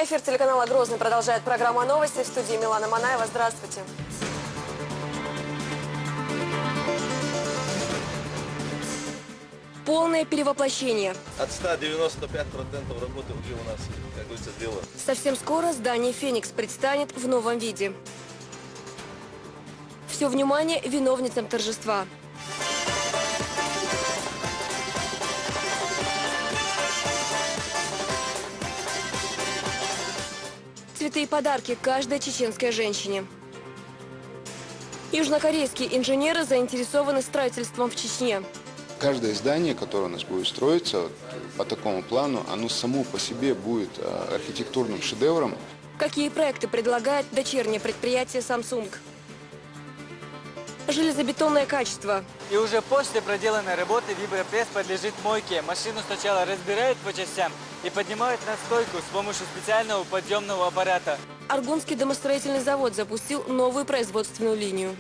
Эфир телеканала «Грозный» продолжает программа «Новости». В студии Милана Манаева. Здравствуйте. Полное перевоплощение. От 195% работы уже у нас, как говорится, сделано. Совсем скоро здание «Феникс» предстанет в новом виде. Все внимание виновницам торжества. Цветы и подарки каждой чеченской женщине. Южнокорейские инженеры заинтересованы строительством в Чечне. Каждое здание, которое у нас будет строиться по такому плану, оно само по себе будет архитектурным шедевром. Какие проекты предлагает дочернее предприятие Samsung? Железобетонное качество. И уже после проделанной работы вибропресс подлежит мойке. Машину сначала разбирают по частям и поднимают на стойку с помощью специального подъемного аппарата. Аргунский домостроительный завод запустил новую производственную линию.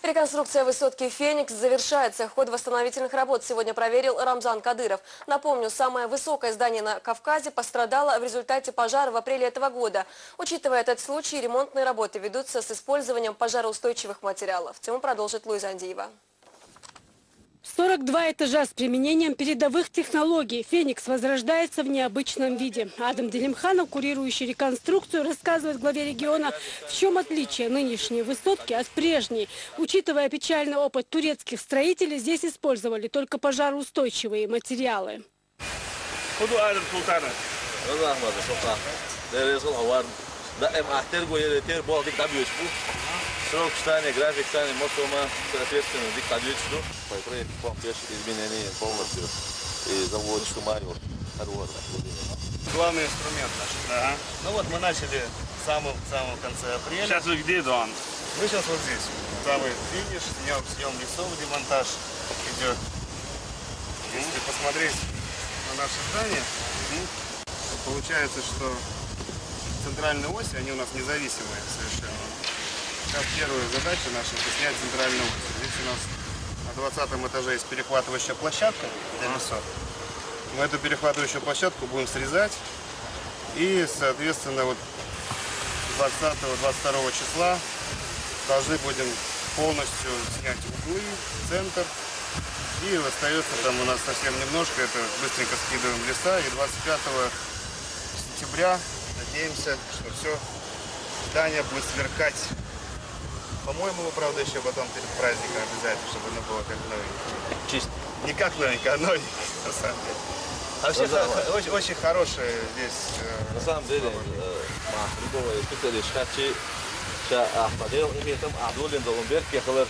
Реконструкция высотки «Феникс» завершается. Ход восстановительных работ сегодня проверил Рамзан Кадыров. Напомню, самое высокое здание на Кавказе пострадало в результате пожара в апреле этого года. Учитывая этот случай, ремонтные работы ведутся с использованием пожароустойчивых материалов. Тему продолжит Луиза Андиева. 42 этажа с применением передовых технологий. «Феникс» возрождается в необычном виде. Адам Делимханов, курирующий реконструкцию, рассказывает главе региона, в чем отличие нынешней высотки от прежней. Учитывая печальный опыт турецких строителей, здесь использовали только пожароустойчивые материалы. Срок читания, график читания, мотома, соответственно, диктатуру. Проект комплекс изменений полностью и завод Шумайор. Главный инструмент наш. Да. Ну вот мы начали в самом конце апреля. Сейчас вы где, Дон? Мы сейчас вот здесь. Самый финиш, съем лесов, демонтаж идет. Если посмотреть на наше здание, то получается, что центральные оси, они у нас независимые совершенно. Как первая задача наша – это снять центральную ось. Здесь у нас на 20 этаже есть перехватывающая площадка для весов. Мы эту перехватывающую площадку будем срезать. И, соответственно, вот 20-22 числа должны будем полностью снять углы, центр. И остается там у нас совсем немножко, это быстренько скидываем леса. И 25 сентября надеемся, что все здание будет сверкать. По-моему, мы, правда, еще потом перед праздником обязательно, чтобы оно было как новенькое. Чисто. Не как новенькое, а новенькое, на самом деле. А вообще очень хорошие здесь... На самом деле, любого специалиста, Ахмадел имеет там Абдулин Долумберг, ехал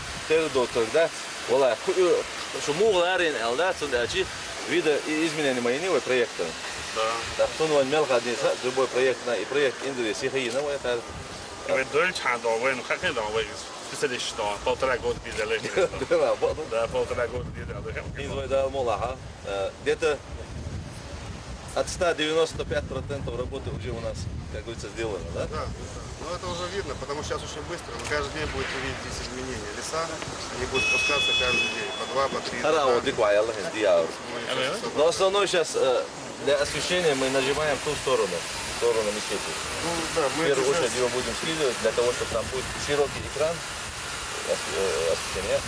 когда шумугларин, элда, цундачи, вида изменения майнивой проекта. Да. Так что он мелко один, любой проект и проект Индии, Сихаиновый, это... Вы дольше хандовый, как не довый, специалист, что 1,5 года пиздали. Да, 1,5 года пиздали. Где-то от 195% работы уже у нас, как говорится, сделано, да? Да. Ну это уже видно, потому что сейчас очень быстро. Вы каждый день будете видеть здесь изменения. Леса, они будут спускаться каждый день, по 2, по 3. Но основной сейчас для освещения мы нажимаем в ту сторону мечети. Ну, да, В первую очередь его будем скидывать для того, чтобы там будет широкий экран освещения.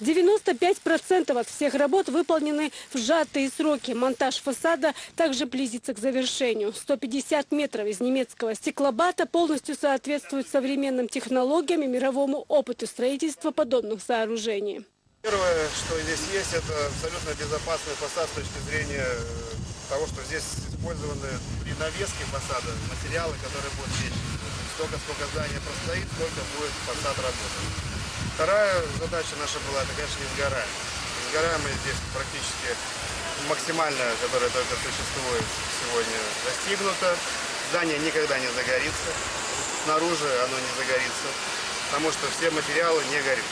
95% от всех работ выполнены в сжатые сроки. Монтаж фасада также близится к завершению. 150 метров из немецкого стеклобата полностью соответствует современным технологиям и мировому опыту строительства подобных сооружений. Первое, что здесь есть, это абсолютно безопасный фасад с точки зрения того, что здесь использованы при навеске фасада материалы, которые будут вечными. Столько, сколько здание простоит, столько будет фасад работать. Вторая задача наша была, это, конечно, несгораемость. Несгораемость здесь практически максимальная, которая только существует сегодня, достигнута. Здание никогда не загорится. Снаружи оно не загорится, потому что все материалы не горят.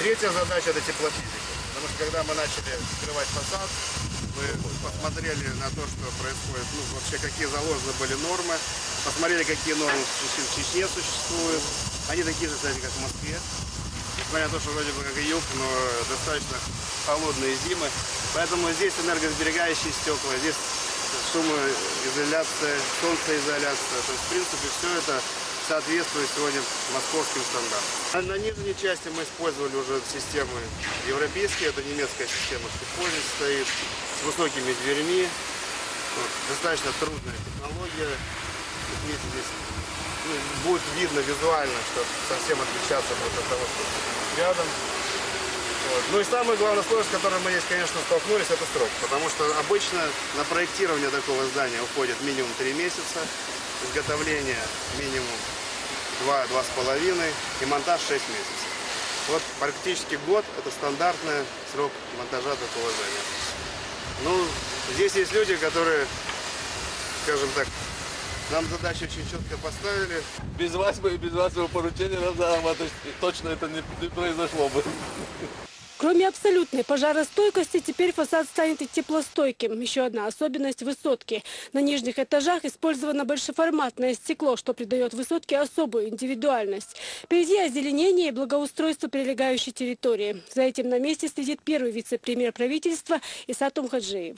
Третья задача – это теплофизика. Потому что когда мы начали скрывать фасад, мы посмотрели на то, что происходит, вообще какие заложены были нормы, посмотрели, какие нормы в Чечне существуют. Они такие же, кстати, как в Москве. И несмотря на то, что вроде бы как и юг, но достаточно холодные зимы. Поэтому здесь энергосберегающие стекла, здесь шумоизоляция, солнцеизоляция. То есть, в принципе, все это соответствует сегодня московским стандартам. На нижней части мы использовали уже системы европейские, это немецкая система Штифони стоит, с высокими дверьми. Вот, достаточно трудная технология. Видите, здесь будет видно визуально, что совсем отличаться будет от того, что рядом. Вот. Ну и самая главная сложность, с которой мы здесь, конечно, столкнулись, это срок. Потому что обычно на проектирование такого здания уходит минимум 3 месяца, изготовление минимум 2-2,5 и монтаж 6 месяцев. Вот практически год – это стандартный срок монтажа такого здания. Ну, здесь есть люди, которые, скажем так, нам задачу очень четко поставили. Без вас бы и без вашего поручения Рамзана точно это не произошло бы. Кроме абсолютной пожаростойкости, теперь фасад станет и теплостойким. Еще одна особенность высотки. На нижних этажах использовано большеформатное стекло, что придает высотке особую индивидуальность. Впереди озеленение и благоустройство прилегающей территории. За этим на месте следит первый вице-премьер правительства Исат Умхаджиев.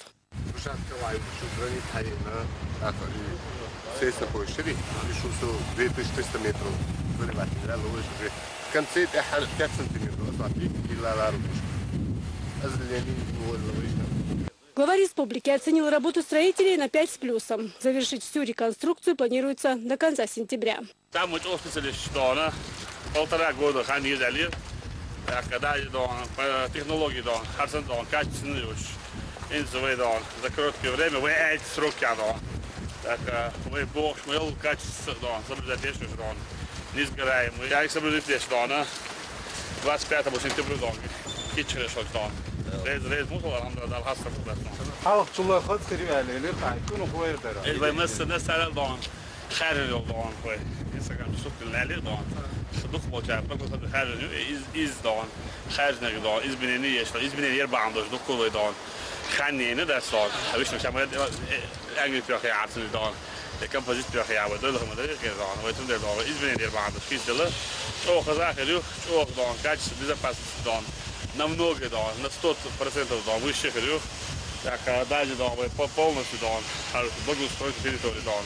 Глава республики оценил работу строителей на 5 с плюсом. Завершить всю реконструкцию планируется до конца сентября. Там вот офисы что, 1,5 года ходили, когда технологии, качественные, инженеры, за короткое время вы эти сроки, так вы бог шмел качество, соблюдать не сгораем. Я их соблюдаю здесь, 25 сентября, кичеры шок, рейз мусор, дал хастер Халық жолы ход сервелер, күн қойырдар. Вы مثلا خارج دان خوی اینستاگرام سوت لالی دان شدوخ باشه بگو خارج از دان خارج نگدان از بینی است از بینی بانداش دو کلی دان خانینه در سال هیچ نمیشه ما انگلیسی پیاخی عرضی دان یکم پوزیت پیاخی عوض داره هم داره که دان و تون داره از بینی بانداش کیست داره چه خزا خیلی چه دان کاش بیز پاس دان намного дал, на 100% дал, выше ходил, так дальше дал, полностью дал, благоустроить территорию дал.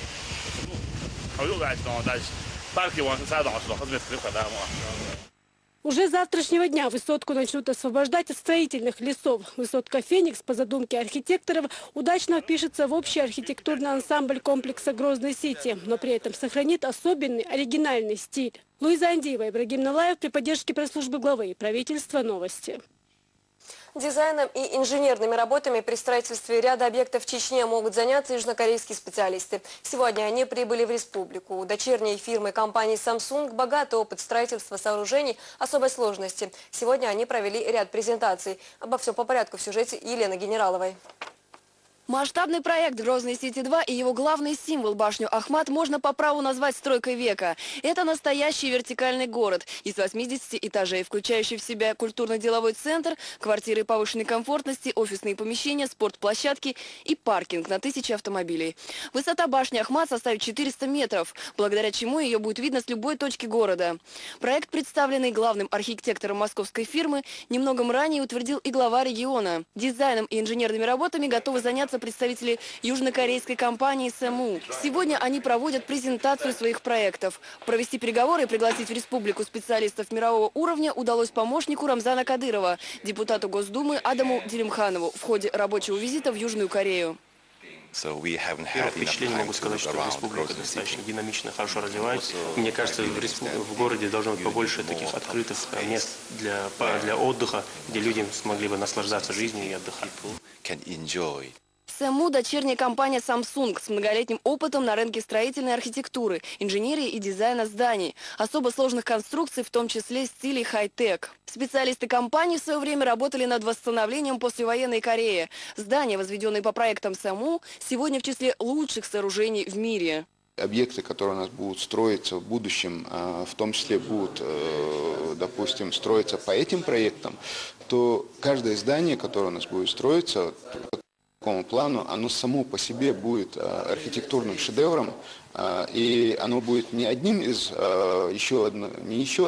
Уже с завтрашнего дня высотку начнут освобождать от строительных лесов. Высотка «Феникс» по задумке архитекторов удачно впишется в общий архитектурный ансамбль комплекса Грозный-Сити, но при этом сохранит особенный оригинальный стиль. Луиза Андиева, Ибрагим Налаев при поддержке пресс-службы главы правительства. Новости. Дизайном и инженерными работами при строительстве ряда объектов в Чечне могут заняться южнокорейские специалисты. Сегодня они прибыли в республику. У дочерней фирмы компании Samsung богатый опыт строительства сооружений особой сложности. Сегодня они провели ряд презентаций. Обо всем по порядку в сюжете Елены Генераловой. Масштабный проект «Грозный-Сити-2» и его главный символ башню Ахмат можно по праву назвать стройкой века. Это настоящий вертикальный город из 80 этажей, включающий в себя культурно-деловой центр, квартиры повышенной комфортности, офисные помещения, спортплощадки и паркинг на 1000 автомобилей. Высота башни Ахмат составит 400 метров, благодаря чему ее будет видно с любой точки города. Проект, представленный главным архитектором московской фирмы, немногом ранее утвердил и глава региона. Дизайном и инженерными работами готовы заняться представители южнокорейской компании СМУ. Сегодня они проводят презентацию своих проектов. Провести переговоры и пригласить в республику специалистов мирового уровня удалось помощнику Рамзана Кадырова, депутату Госдумы Адаму Делимханову в ходе рабочего визита в Южную Корею. Первое впечатление могу сказать, что республика достаточно динамично, хорошо развивается. Мне кажется, в городе должно быть побольше таких открытых мест для отдыха, где люди смогли бы наслаждаться жизнью и отдыхать. СМУ – дочерняя компания Samsung с многолетним опытом на рынке строительной архитектуры, инженерии и дизайна зданий, особо сложных конструкций, в том числе стилей хай-тек. Специалисты компании в свое время работали над восстановлением послевоенной Кореи. Здания, возведенные по проектам СМУ, сегодня в числе лучших сооружений в мире. Объекты, которые у нас будут строиться в будущем, в том числе будут, допустим, строиться по этим проектам, то каждое здание, которое у нас будет строиться, Такому плану, оно само по себе будет архитектурным шедевром, и оно будет не еще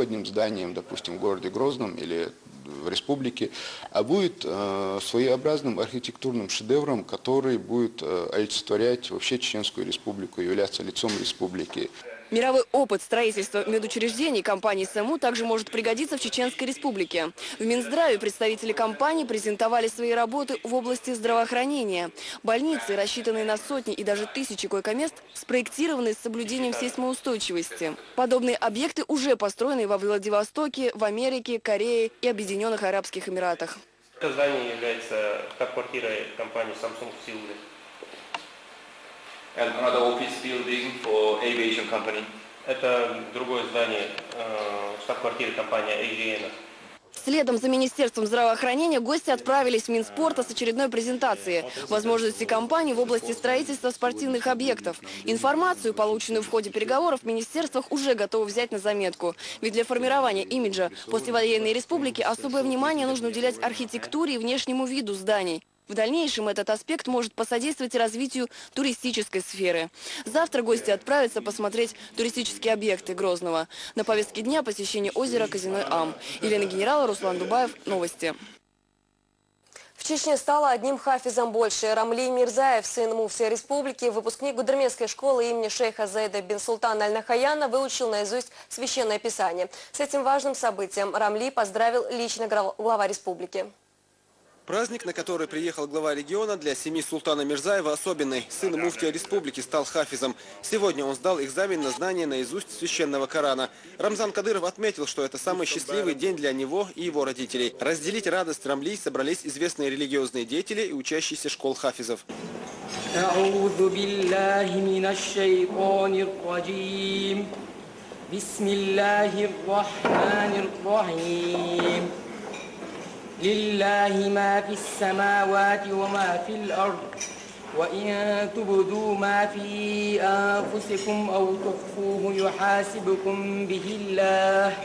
одним зданием, допустим, в городе Грозном или в республике, а будет своеобразным архитектурным шедевром, который будет олицетворять вообще Чеченскую республику, являться лицом республики. Мировой опыт строительства медучреждений компании СМУ также может пригодиться в Чеченской республике. В Минздраве представители компании презентовали свои работы в области здравоохранения. Больницы, рассчитанные на сотни и даже тысячи койкомест, спроектированы с соблюдением сейсмоустойчивости. Подобные объекты уже построены во Владивостоке, в Америке, Корее и Объединенных Арабских Эмиратах. Это здание является штаб-квартирой компании Samsung в Сеуле. And another office building for aviation company. Это другое здание штаб-квартиры компании AGN. Следом за Министерством здравоохранения гости отправились в Минспорта с очередной презентацией возможности компании в области строительства спортивных объектов. Информацию, полученную в ходе переговоров, в министерствах уже готовы взять на заметку. Ведь для формирования имиджа послевоенной республики особое внимание нужно уделять архитектуре и внешнему виду зданий. В дальнейшем этот аспект может посодействовать развитию туристической сферы. Завтра гости отправятся посмотреть туристические объекты Грозного. На повестке дня посещение озера Казиной Ам. Елена Генералова, Руслан Дубаев. Новости. В Чечне стало одним хафизом больше. Рамли Мирзаев, сын муфтия республики, выпускник Гудермесской школы имени шейха Заида бин Султана Аль-Нахаяна, выучил наизусть священное писание. С этим важным событием Рамли поздравил лично глава республики. Праздник, на который приехал глава региона, для семьи султана Мирзаева особенный. Сын муфтия республики стал хафизом. Сегодня он сдал экзамен на знание наизусть священного Корана. Рамзан Кадыров отметил, что это самый счастливый день для него и его родителей. Разделить радость Рамли собрались известные религиозные деятели и учащиеся школ хафизов. لله ما في السماوات وما في الأرض وإن تبدوا ما في أنفسكم أو تخفوه يحاسبكم به الله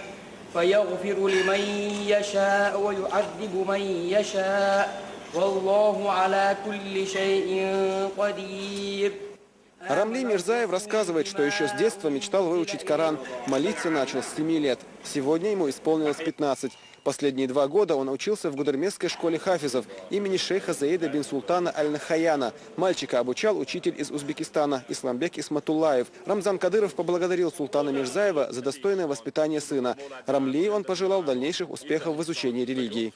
فيغفر لمن يشاء ويعذب من يشاء والله على كل شيء قدير. Рамли Мирзаев рассказывает, что еще с детства мечтал выучить Коран. Молиться начал с 7 лет. Сегодня ему исполнилось 15. Последние 2 года он учился в Гудермесской школе хафизов имени шейха Заида бин Султана Аль-Нахаяна. Мальчика обучал учитель из Узбекистана Исламбек Исматуллаев. Рамзан Кадыров поблагодарил султана Мирзаева за достойное воспитание сына. Рамли он пожелал дальнейших успехов в изучении религии.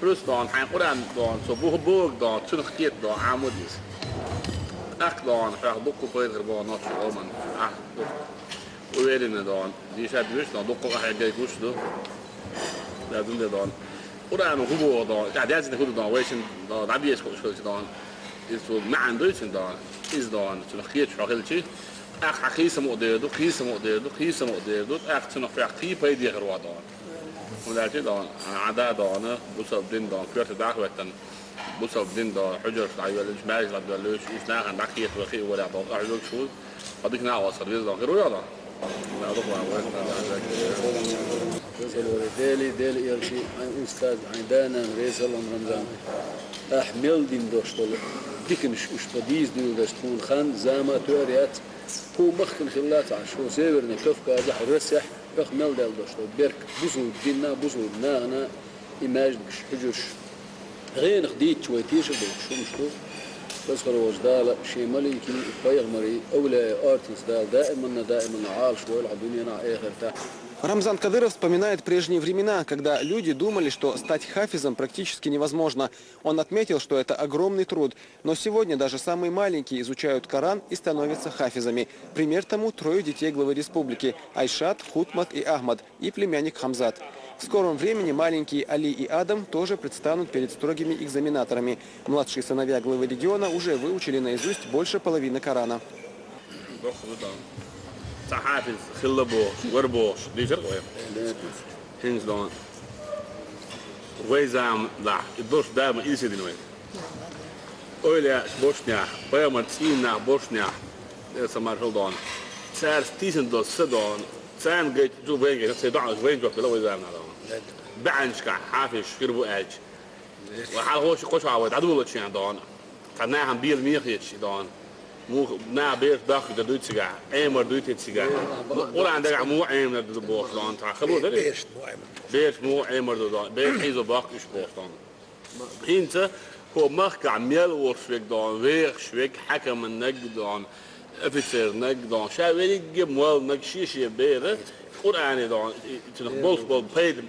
Plus dan, hij Koran dan, zo boeg dan, toen gekeerd dan, amodis. Echt dan, graag dokter beter dan, not zo man. Ah, hoe weet je dan? Die zei bewust dan, dokter ga je goed doen. Dat doen we dan. Koran hoe boeg dan, ja, dat is de goede dan, weet je dan, dat is goed dan. Is zo maar Duits dan, is dan, toen gekeerd zo heel chill. Echt gisteren moet de, gisteren moet de, echt toen nog vraag 3 bij die gerwaard dan. ولا شيء دون عدا دون بوصل بدين دون كيرت دعوة بوصل بدين دون حجر عيال الجماعة قد لوش يسمع عن بقية وخي ولا دون عيال شو قديك نعوى صار يزدون غير ولا لا ضبع دالي يرشي عن أستاذ عندنا رئيس رمضان أحمل دين دوشتول ديكنش أشبديز ديو دستون خان زاما توريات هو مخن خلات عشو سيبرنا كفكا جح رسح أحمل دال دوشتول بيرك بوزو دينا بوزو ناغنا إماجدش حجوش غير خديت شويتيش شو بس خروج دال شيء ملكي بيغمري أولى أرتس دال دائما عال شوي الدنيا نا آخر تا. Рамзан Кадыров вспоминает прежние времена, когда люди думали, что стать хафизом практически невозможно. Он отметил, что это огромный труд. Но сегодня даже самые маленькие изучают Коран и становятся хафизами. Пример тому 3 детей главы республики – Айшат, Хутмат и Ахмад, и племянник Хамзат. В скором времени маленькие Али и Адам тоже предстанут перед строгими экзаменаторами. Младшие сыновья главы региона уже выучили наизусть больше половины Корана. حافظ خلبو وربو دي شرط وين هنز دون ويزام لا الدوش دائما يسدين وين أولى بوشنيا بيوم تسينا بوشنيا سمارهودان سر تيسن دو سدان سان جيت جو بينج سيدان وين جو بلو زعما دان بعنش كا حافش كربو اج وحال هوش قش عود عدو لتش دان فنا هم بيل ميخيتش دان مو نا بير داخ دوت سيجا ايمر دوت سيجا ولا عندك مو ايمر دو بوخ دان تا خلو ده بيش مو ايمر دان بير حيزو باخ اش بوخ دان هينت هو مخك عميل ورشوك دان ويخ شوك حكم النجد دان افيتر نجد دان شاويري جيب مول نجشيشي بيره قرآني دان تنقبلش بالبيد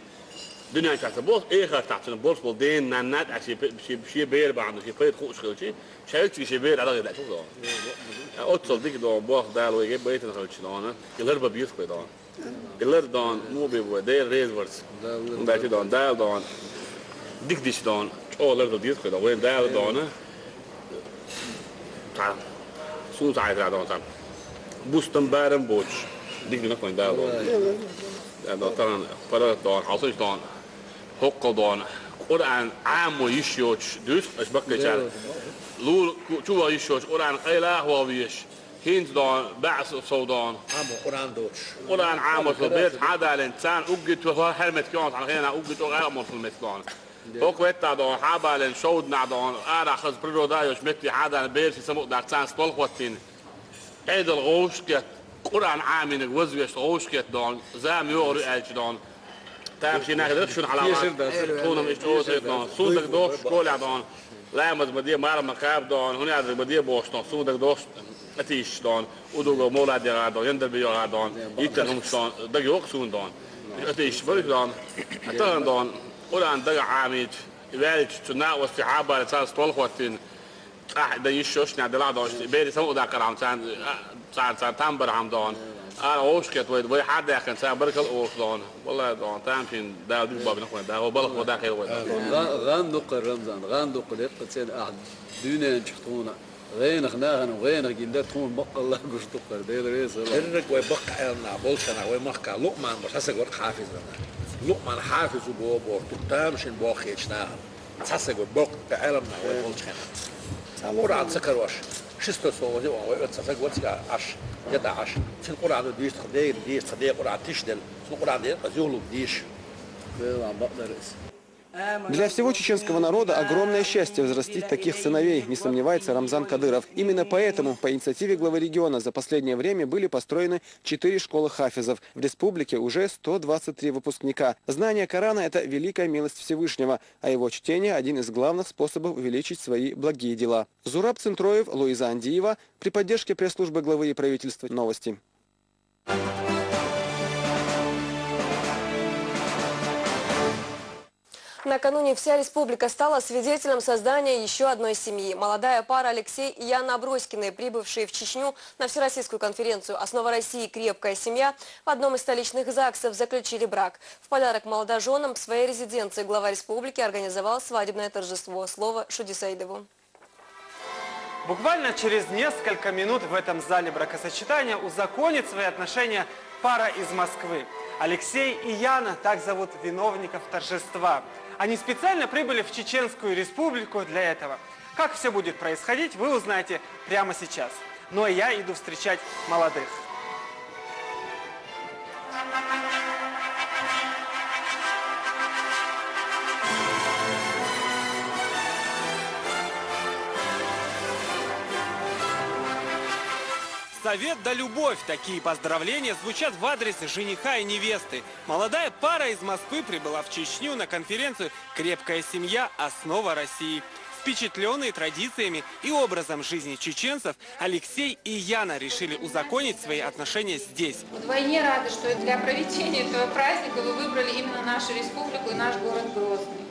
دنيا تحت بوس إيه تحت بوس بالدين نانات عشان شيء بير بعده شيء بيد خوش خلشي شايفت شيء بير على غير لا شو دان أتصل ديك دان بوخ دال ويجيب بيت نخلشي دان كلر ببيوت دان كلر دان مو بيبوا دير ريزورس دان دان ديك ديش دان أول لرد بيوت دان وين دال دان تعال سو تعال دان بوستن بارم بوش ديك دي نكون دال دان دان فرق دان حاصل دان حق دان قرآن عام ويشيوش دوس اش بقى جال لو شو يشيوش قرآن قيلا هو ويش هند دان بعث صودان عام قرآن دوش قرآن عام وبيت هذا الإنسان أوجد وهو هرمت كيان على هنا أوجد وغير مرسل مثلان فوقت دان حابل شود نعدان أنا خز برو دايش مثلي هذا البيت يسمو دارتان سطلقوتين هذا الغوش كت قرآن عامين وزويش غوش كت دان زام يوري أج دان تمشي ناخذ شو على تكون مش دان صودك دوش كل دان لا مز بديه مار مكاب دان هنا بديه بوش دان صودك دوش أتيش دان ودوغو مولا دير دان يندر بيو دان يتهم شان دقيق سون دان أتيش بريك دان أتان دان قرآن دقيق عاميد يبالج تناء واستحابة لساس طلقوتين أحد يشوش نعدل دان بيري سمو دا كرام سان تامبر عم دان أنا أوش كت ويد حد يا أخي سان بركل أوش دان والله دان تامشين دا دي باب نخون دا هو بلق ودا خير ويد غان دق رمضان غان دق دقة سين أحد دنيا نشطونا غين خناهن وغين جندات تكون بق الله قش دق دير ريس هرك ويبق عنا بولشنا ويمحكا لقمان بس هسه ورق حافظ لقمان حافظ وبوبور تامشين بوخيشنا هسه ويبق بعلمنا ويبولشنا القرآن سكر وش شستو صوتي وقت سفق وقت عش جدا عش سن القرآن ديش خدير قرآن تشدل سن القرآن ديش قزيولو ديش Для всего чеченского народа огромное счастье взрастить таких сыновей, не сомневается Рамзан Кадыров. Именно поэтому по инициативе главы региона за последнее время были построены 4 школы хафизов. В республике уже 123 выпускника. Знание Корана – это великая милость Всевышнего, а его чтение – один из главных способов увеличить свои благие дела. Зураб Центроев, Луиза Андиева при поддержке пресс-службы главы и правительства. Новости. Накануне вся республика стала свидетелем создания еще одной семьи. Молодая пара Алексей и Яна Аброськины, прибывшие в Чечню на Всероссийскую конференцию «Основа России. Крепкая семья», в одном из столичных ЗАГСов заключили брак. В подарок молодоженам в своей резиденции глава республики организовал свадебное торжество. Слово Шудисаидову. Буквально через несколько минут в этом зале бракосочетания узаконит свои отношения пара из Москвы. Алексей и Яна, так зовут виновников торжества. Они специально прибыли в Чеченскую республику для этого. Как все будет происходить, вы узнаете прямо сейчас. Ну а я иду встречать молодых. Совет да любовь. Такие поздравления звучат в адрес жениха и невесты. Молодая пара из Москвы прибыла в Чечню на конференцию «Крепкая семья. Основа России». Впечатленные традициями и образом жизни чеченцев, Алексей и Яна решили узаконить свои отношения здесь. Вдвойне рады, что для проведения этого праздника вы выбрали именно нашу республику и наш город Грозный.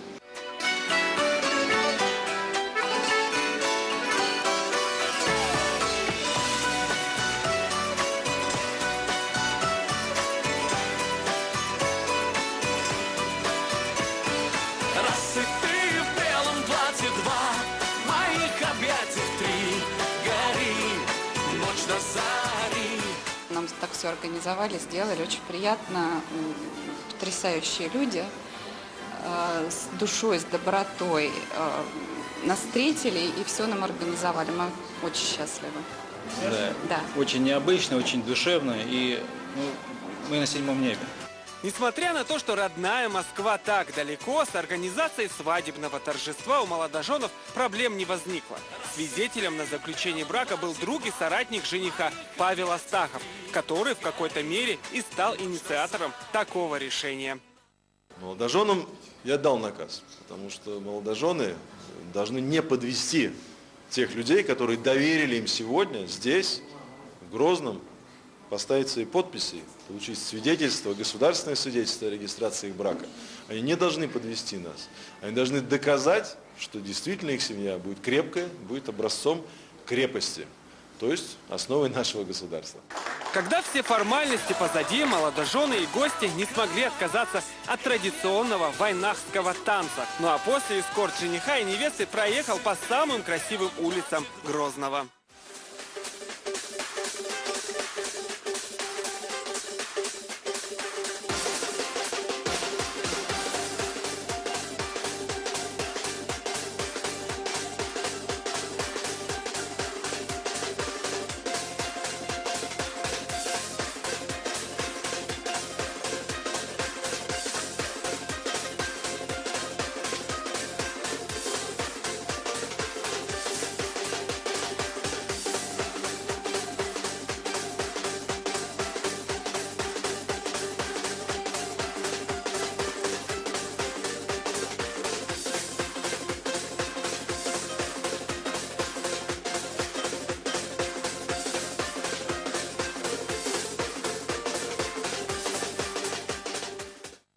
Нам так все организовали, сделали, очень приятно, потрясающие люди, с душой, с добротой нас встретили и все нам организовали. Мы очень счастливы. Да. Да. Очень необычно, очень душевно, и мы на 7-м небе. Несмотря на то, что родная Москва так далеко, с организацией свадебного торжества у молодоженов проблем не возникло. Свидетелем на заключении брака был друг и соратник жениха Павел Астахов, который в какой-то мере и стал инициатором такого решения. Молодоженам я дал наказ, потому что молодожены должны не подвести тех людей, которые доверили им сегодня здесь, в Грозном, поставить свои подписи, получить свидетельство, государственное свидетельство о регистрации их брака. Они не должны подвести нас. Они должны доказать, что действительно их семья будет крепкая, будет образцом крепости, то есть основой нашего государства. Когда все формальности позади, молодожены и гости не смогли отказаться от традиционного вайнахского танца. Ну а после эскорт жениха и невесты проехал по самым красивым улицам Грозного.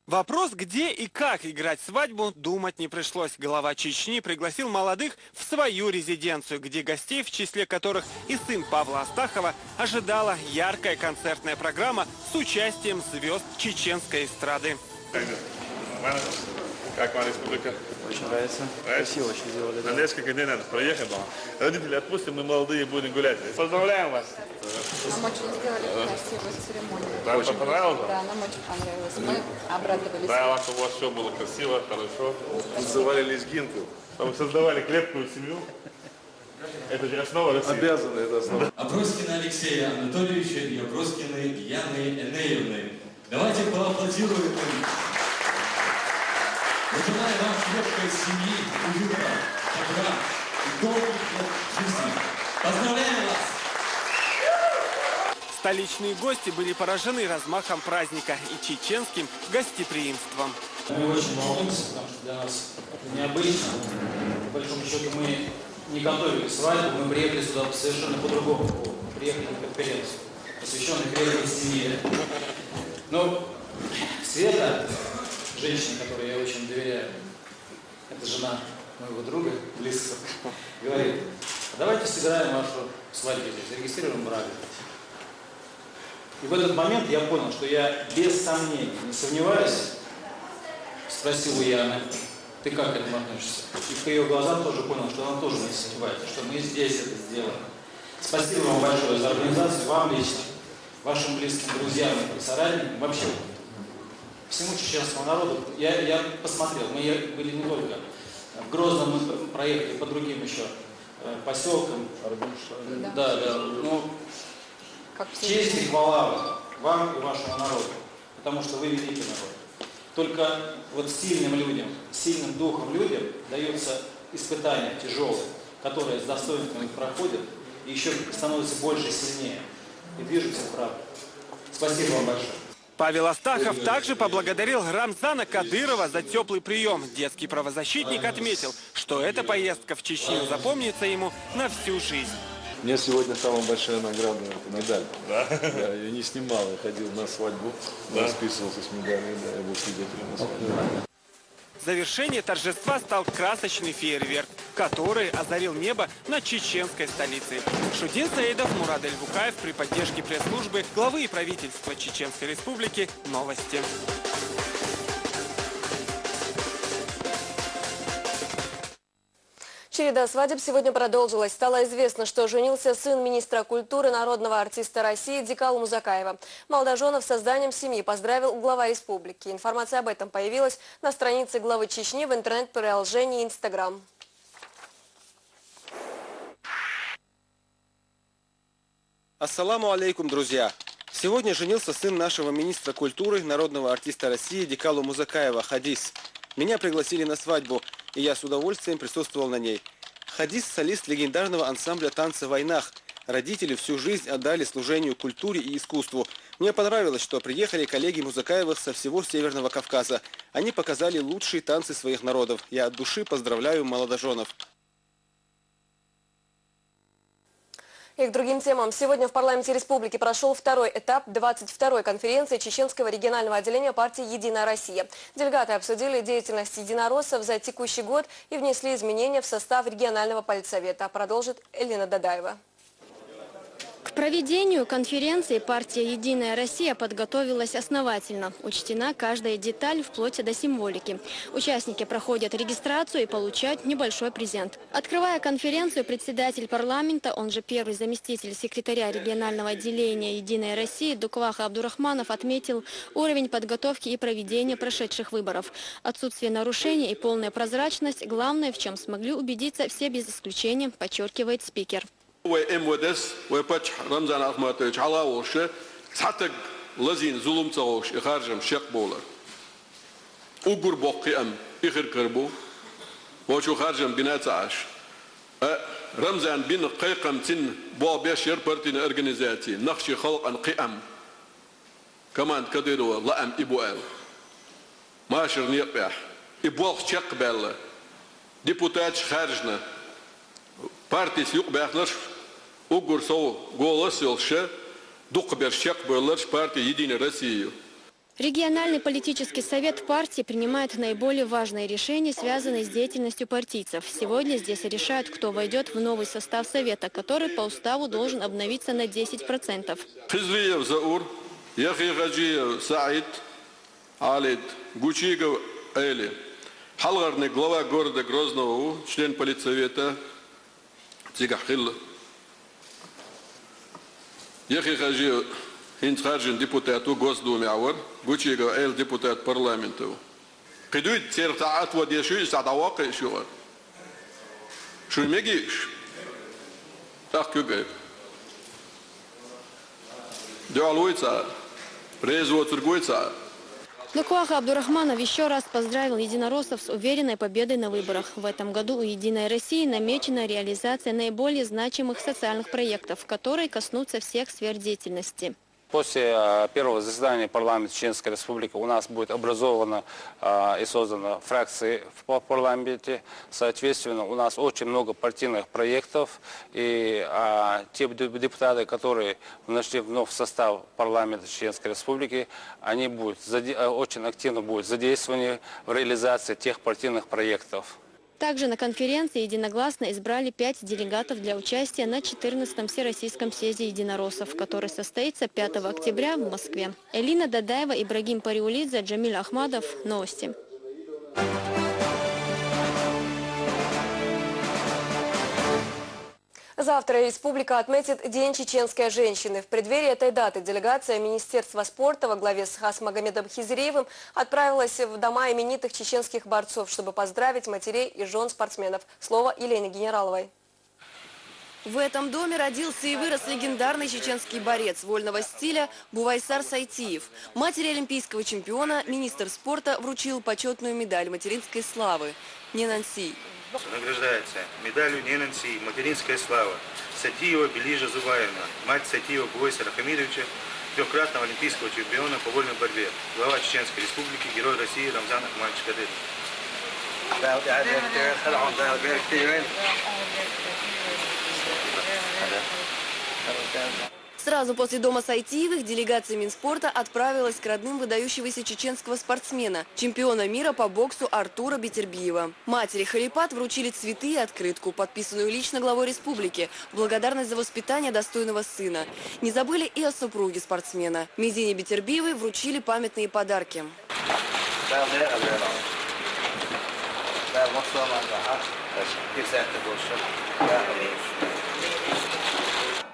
Вопрос, где и как играть свадьбу, думать не пришлось. Глава Чечни пригласил молодых в свою резиденцию, где гостей, в числе которых и сын Павла Астахова, ожидала яркая концертная программа с участием звезд чеченской эстрады. Как вам республика? Очень нравится. Красиво очень сделали. На несколько дней надо проехать. Родители отпустим, мы молодые будем гулять. Поздравляем вас. Нам очень сделали красивую церемонию. Да, очень понравилось? Да, нам очень понравилось. Мы обрадовались. Да, у вас все было красиво, хорошо. Называли лезгинку. Вы создавали крепкую семью. Это же основа России. Обязаны, это основа. Аброскина Алексея Анатольевича и Аброскины Яны Энеевны. Давайте поаплодируем им. Мы желаем вам крепкой семьи, уюта, добра и долгих лет жизни. Поздравляем вас! Столичные гости были поражены размахом праздника и чеченским гостеприимством. Мы очень волнуемся, потому что для нас это необычно. По большому счету мы не готовили свадьбу, мы приехали сюда совершенно по другому поводу. Мы приехали на конференцию, посвященную крепкой семье. Но Света, женщина, которой я очень доверяю, это жена моего друга, близкого, говорит: давайте сыграем вашу свадьбу здесь, зарегистрируем брак. И в этот момент я понял, что я без сомнений, не сомневаюсь, спросил у Яны: ты как к этому относишься? И по ее глазам тоже понял, что она тоже не сомневается, что мы здесь это сделаем. Спасибо вам большое за организацию, вам лично, вашим близким друзьям и соратникам, вообще всему чеченскому народу. Я посмотрел, мы были не только в Грозном, мы проехали по другим еще поселкам. Да, ну, честь и хвала вам и вашему народу, потому что вы великий народ. Только вот сильным людям, сильным духом людям дается испытание тяжелое, которое с достоинством их проходит, и еще становится больше и сильнее, и движется вправо. Спасибо вам большое. Павел Астахов также поблагодарил Рамзана Кадырова за теплый прием. Детский правозащитник отметил, что эта поездка в Чечню запомнится ему на всю жизнь. Мне сегодня самая большая награда — это медаль. Да? Я ее не снимал, я ходил на свадьбу, расписывался с медалью, да, я был свидетелем на свадьбе. Завершение торжества стал красочный фейерверк, который озарил небо над чеченской столицей. Шудин Саидов, Мурад Эль-Букаев при поддержке пресс-службы главы и правительства Чеченской Республики. Новости. Череда свадеб сегодня продолжилась. Стало известно, что женился сын министра культуры, народного артиста России Дикала Музакаева. Молодоженов с созданием семьи поздравил глава республики. Информация об этом появилась на странице главы Чечни в интернет-приложении Instagram. Ассаламу алейкум, друзья! Сегодня женился сын нашего министра культуры, народного артиста России Дикалу Музакаева Хадис. Меня пригласили на свадьбу, и я с удовольствием присутствовал на ней. Хадис – солист легендарного ансамбля танца «Войнах». Родители всю жизнь отдали служению культуре и искусству. Мне понравилось, что приехали коллеги Музакаевых со всего Северного Кавказа. Они показали лучшие танцы своих народов. Я от души поздравляю молодоженов. И к другим темам. Сегодня в парламенте республики прошел второй этап 22-й конференции Чеченского регионального отделения партии «Единая Россия». Делегаты обсудили деятельность единороссов за текущий год и внесли изменения в состав регионального политсовета. Продолжит Элина Дадаева. К проведению конференции партия «Единая Россия» подготовилась основательно. Учтена каждая деталь вплоть до символики. Участники проходят регистрацию и получают небольшой презент. Открывая конференцию, председатель парламента, он же первый заместитель секретаря регионального отделения «Единая Россия» Дукваха Абдурахманов отметил уровень подготовки и проведения прошедших выборов. Отсутствие нарушений и полная прозрачность – главное, в чем смогли убедиться все без исключения, подчеркивает спикер. وإمودس وفتح رمضان أخماتش على وش حتى لزين ظلم تغوش إخارجم شق بولر أجر بقيم إخر كربو وشو خارجم بنات عاش رمضان بين قيقم تن بابيش يربرتين أرجنيزاتي نخشي خلق عن قيم كمان كديروا لأم إبوال ماشر نيبح إبوال شق بال ديبوتات خارجنا партиясы юк бәхлер угур сау голос елше дук бершек берлер партия «Единая Россия». Региональный политический совет партии принимает наиболее важные решения, связанные с деятельностью партийцев. Сегодня здесь решают, кто войдет в новый состав совета, который по уставу должен обновиться на 10%. Хизлиев Заур, Яхи Саид, Алид, Гучигов Эли, Халгарный глава города Грозного, член политсовета, Зигахил. Яхи Хаджи Хинцхаджин депутату Госдумы Ауэр, Гучига Эл депутат парламента. Кидует тертаат водешу из адавака еще. Шумегиш. Так кюгай. Дуалуйца. Производствуется. Дукваха Абдурахманов еще раз поздравил единороссов с уверенной победой на выборах. В этом году у «Единой России» намечена реализация наиболее значимых социальных проектов, которые коснутся всех сфер деятельности. После первого заседания парламента Чеченской Республики у нас будет образована и создана фракция в парламенте. Соответственно, у нас очень много партийных проектов. И те депутаты, которые нашли вновь в состав парламента Чеченской Республики, они будут очень активно будут задействованы в реализации тех партийных проектов. Также на конференции единогласно избрали 5 делегатов для участия на 14-м Всероссийском съезде единороссов, который состоится 5 октября в Москве. Элина Дадаева, Ибрагим Париулидзе, Джамиль Ахмадов. Новости. Завтра республика отметит День чеченской женщины. В преддверии этой даты делегация Министерства спорта во главе с Хасмагомедом Хизреевым отправилась в дома именитых чеченских борцов, чтобы поздравить матерей и жен спортсменов. Слово Елене Генераловой. В этом доме родился и вырос легендарный чеченский борец вольного стиля Бувайсар Сайтиев. Матери олимпийского чемпиона министр спорта вручил почетную медаль материнской славы Ненанси. Награждается медалью Ненанси «Материнская слава» Сайтиева Белижа Зубаевна, мать Сайтиева Бувайсара Хамидовича, трехкратного олимпийского чемпиона по вольной борьбе, глава Чеченской республики, герой России Рамзан Ахматович Кадыров. Сразу после дома Сайтиевых делегация Минспорта отправилась к родным выдающегося чеченского спортсмена, чемпиона мира по боксу Артура Бетербиева. Матери Халипат вручили цветы и открытку, подписанную лично главой республики, в благодарность за воспитание достойного сына. Не забыли и о супруге спортсмена. Медине Бетербиевой вручили памятные подарки.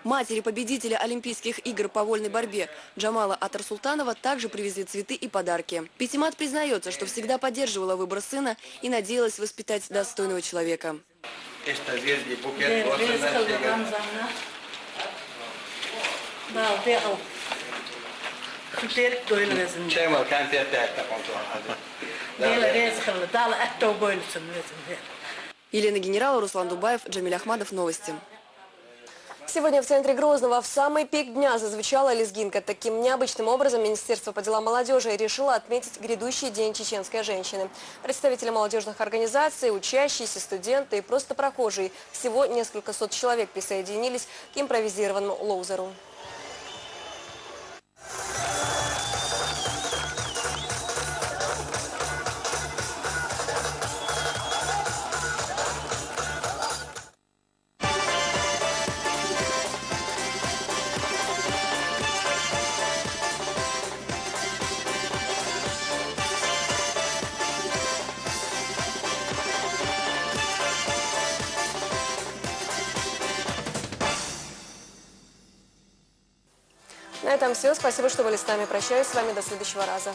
Матери победителя Олимпийских игр по вольной борьбе Джамала Атарсултанова также привезли цветы и подарки. Пятимат признается, что всегда поддерживала выбор сына и надеялась воспитать достойного человека. Елена Генералова, Руслан Дубаев, Джамиль Ахмадов. Новости. Сегодня в центре Грозного в самый пик дня зазвучала лезгинка. Таким необычным образом Министерство по делам молодежи решило отметить грядущий день чеченской женщины. Представители молодежных организаций, учащиеся, студенты и просто прохожие. Всего несколько сот человек присоединились к импровизированному лоузеру. На этом все. Спасибо, что были с нами. Прощаюсь с вами до следующего раза.